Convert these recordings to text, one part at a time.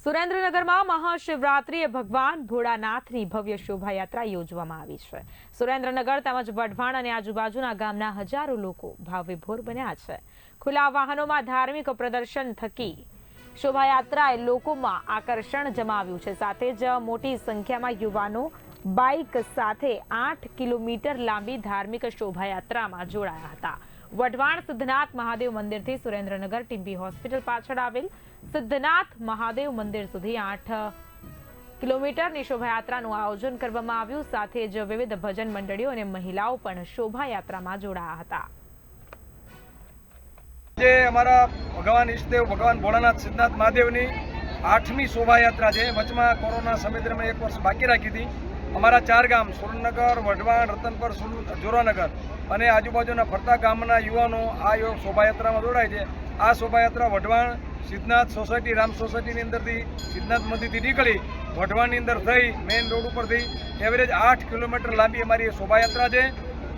સુરેન્દ્રનગરમાં મહાશિવરાત્રીએ ભગવાન ભોળાનાથની ભવ્ય શોભાયાત્રા યોજવામાં આવી છે। સુરેન્દ્રનગર તેમજ વઢવાણ અને આજુબાજુના ગામના હજારો લોકો ભાવવિભોર બન્યા છે। ખુલ્લા વાહનોમાં ધાર્મિક પ્રદર્શન થકી શોભાયાત્રાએ લોકોમાં આકર્ષણ જમાવ્યું છે। સાથે જ મોટી સંખ્યામાં યુવાનો બાઇક સાથે 8 કિલોમીટર લાંબી ધાર્મિક શોભાયાત્રામાં જોડાયા હતા। વઢવાણ સિદ્ધનાથ મહાદેવ મંદિરથી સુરેન્દ્રનગર ટીમ્બી હોસ્પિટલ પાછળ આવેલ સિદ્ધનાથ મહાદેવ મંદિર સુધી 8 કિલોમીટરની શોભાયાત્રાનું આયોજન કરવામાં આવ્યું। સાથે જ વિવિધ ભજન મંડળીઓ અને મહિલાઓ પણ શોભાયાત્રામાં જોડાયા હતા। જે અમારા ભગવાન ઈષ્ટદેવ ભગવાન ભોળાનાથ સિદ્ધનાથ મહાદેવની 8મી શોભાયાત્રા છે। વચમાં કોરોના સમય દરમિયાન 1 વર્ષ બાકી રાખી હતી। અમારા 4 ગામ સુરેન્દ્રનગર, વઢવાણ, રતનપર, જોરાનગર અને આજુબાજુના ફરતા ગામના યુવાનો આ શોભાયાત્રામાં જોડાય છે। આ શોભાયાત્રા વઢવાણ સિદ્ધનાથ સોસાયટી રામ સોસાયટીની અંદરથી સિદ્ધનાથ મંદિરથી નીકળી વઢવાણની અંદર થઈ મેઇન રોડ ઉપરથી એવરેજ 8 કિલોમીટર લાંબી અમારી શોભાયાત્રા છે।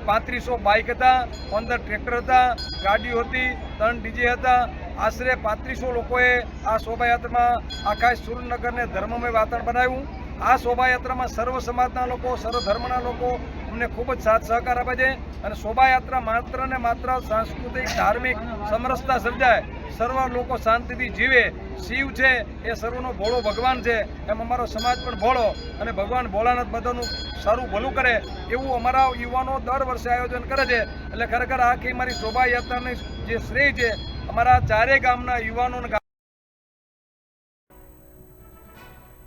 3500 બાઇક હતા, 15 ટ્રેક્ટર હતા, ગાડીઓ હતી, 3 ડીજે હતા। આશરે 3500 લોકોએ આ શોભાયાત્રામાં આખા સુરેન્દ્રનગરને ધર્મમય વાતાવરણ બનાવ્યું। આ શોભાયાત્રામાં સર્વ સમાજના લોકો, સર્વ ધર્મના લોકો અમને ખૂબ જ સાથ સહકાર આપે છે અને શોભાયાત્રા માત્ર ને માત્ર સાંસ્કૃતિક ધાર્મિક સમરસતા સર્જાય, સર્વ લોકો શાંતિથી જીવે। શિવ છે એ સર્વનો ભોળો ભગવાન છે, એમ અમારો સમાજ પણ ભોળો અને ભગવાન ભોળાનાથ બધાનું સારું ભલું કરે એવું અમારા યુવાનો દર વર્ષે આયોજન કરે છે। એટલે ખરેખર આખી મારી શોભાયાત્રાની જે શ્રેય છે અમારા 4 ગામના યુવાનોને